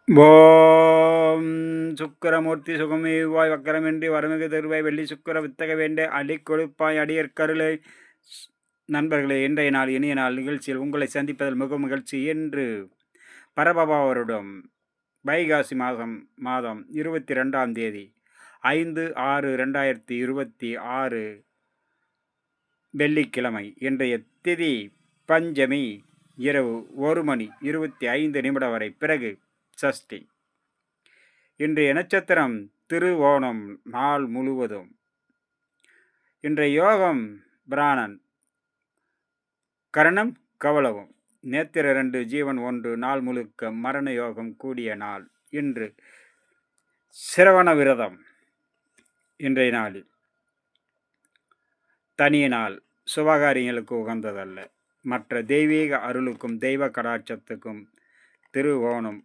ஓம் சுக்கரமூர்த்தி சுகமேவாய் வக்கரமின்றி வரமிகு தருவாய் வெள்ளி சுக்கர வித்தக வேண்ட அடி கொழுப்பாய் அடியற்கருளை. நண்பர்களே, இன்றைய நாள் இனிய நாள் நிகழ்ச்சியில் உங்களை சந்திப்பதில் மிக மகிழ்ச்சி. என்று பரபபாவருடம் வைகாசி மாதம் 22ஆம் தேதி 5/6/2026 வெள்ளிக்கிழமை. இன்றைய திதி பஞ்சமி. இரவு 1:25 வரை. பிறகு சஷ்டி. இன்றைய நட்சத்திரம் திருவோணம். நாள் முழுவதும் இன்றைய யோகம் பிராணன். கரணம் கவலவும். நேத்திர 2 ஜீவன் 1. நாள் முழுக்க மரண யோகம் கூடிய நாள். இன்று சிரவண விரதம். இன்றைய நாளில் தனிய நாள் சுபகாரியங்களுக்கு உகந்ததல்ல. மற்ற தெய்வீக அருளுக்கும் தெய்வ கடாட்சத்துக்கும் திருவோணம்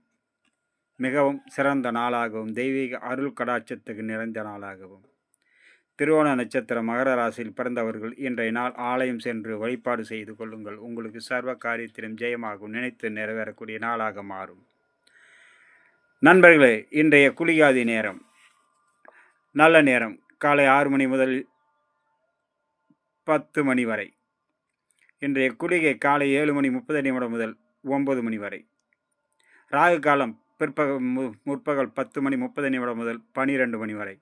மிகவும் சிறந்த நாளாகவும் தெய்வீக அருள் கடாட்சத்துக்கு நிறைந்த நாளாகவும். திருவோண நட்சத்திரம் மகர ராசியில் பிறந்தவர்கள் இன்றைய நாள் ஆலயம் சென்று வழிபாடு செய்து கொள்ளுங்கள். உங்களுக்கு சர்வ காரியத்திலும் ஜெயமாகும், நினைத்து நிறைவேறக்கூடிய நாளாக மாறும். நண்பர்களே, இன்றைய குளிகாதி நேரம் நல்ல நேரம் காலை 6 மணி முதல் 10 மணி வரை. இன்றைய குளிகை காலை 7:30 முதல் 9 மணி வரை. ராகு காலம் முற்பகல் 10:30 முதல் 12 மணி வரை.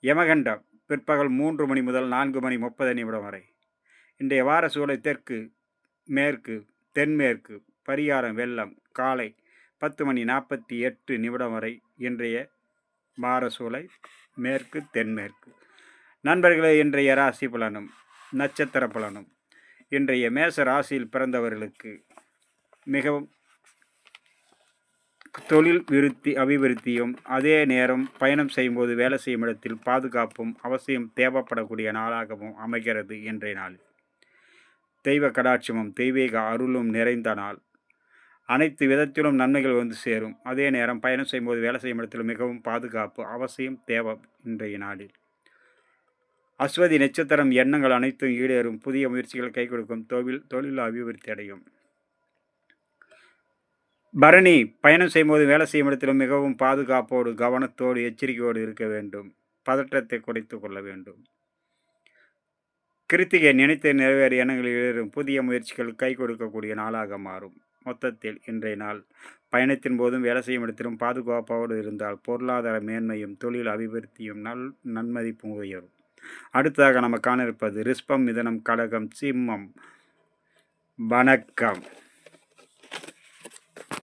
யமகண்டம் பிற்பகல் 3 மணி முதல் 4:30 வரை. இன்றைய வார சூலை தெற்கு, மேற்கு, தென்மேற்கு. பரிகாரம் வெள்ளம். காலை 10:48 வரை இன்றைய வார சூலை மேற்கு, தென்மேற்கு. நண்பர்களே, இன்றைய ராசி பலனும் நட்சத்திர பலனும். இன்றைய மேச ராசியில் பிறந்தவர்களுக்கு மிகவும் தொழில் அபிவிருத்தியும் அதே நேரம் பயணம் செய்யும்போது வேலை செய்யும் இடத்தில் பாதுகாப்பும் அவசியம் தேவைப்படக்கூடிய நாளாகவும் அமைகிறது. இன்றைய நாள் தெய்வ கடாட்சமும் தெய்வீக அருளும் நிறைந்த நாள். அனைத்து விதத்திலும் நன்மைகள் வந்து சேரும். அதே நேரம் பயணம் செய்யும்போது வேலை செய்யும் இடத்தில் மிகவும் பாதுகாப்பு அவசியம் தேவை. இன்றைய நாளில் அஸ்வதி நட்சத்திரம் எண்ணங்கள் அனைத்தும் ஈடேறும். புதிய முயற்சிகள் கை கொடுக்கும். தொழில் அபிவிருத்தி அடையும். பரணி பயணம் செய்யும்போது வேலை செய்யும் இடத்திலும் மிகவும் பாதுகாப்போடு கவனத்தோடு எச்சரிக்கையோடு இருக்க வேண்டும். பதற்றத்தை குறைத்து கொள்ள வேண்டும். கிருத்திகை நினைத்து நிறைவேறிய எண்ணங்களில் ஏறும். புதிய முயற்சிகள் கை கொடுக்கக்கூடிய நாளாக மாறும். மொத்தத்தில் இன்றைய நாள் பயணத்தின் போதும் வேலை செய்யும் இடத்திலும் பாதுகாப்போடு இருந்தால் பொருளாதார மேன்மையும் தொழில் அபிவிருத்தியும் நன்மதிப்பும் உயரும். அடுத்ததாக நம்ம காண இருப்பது ரிஷபம், மிதனம், கடகம், சிம்மம். வணக்கம்.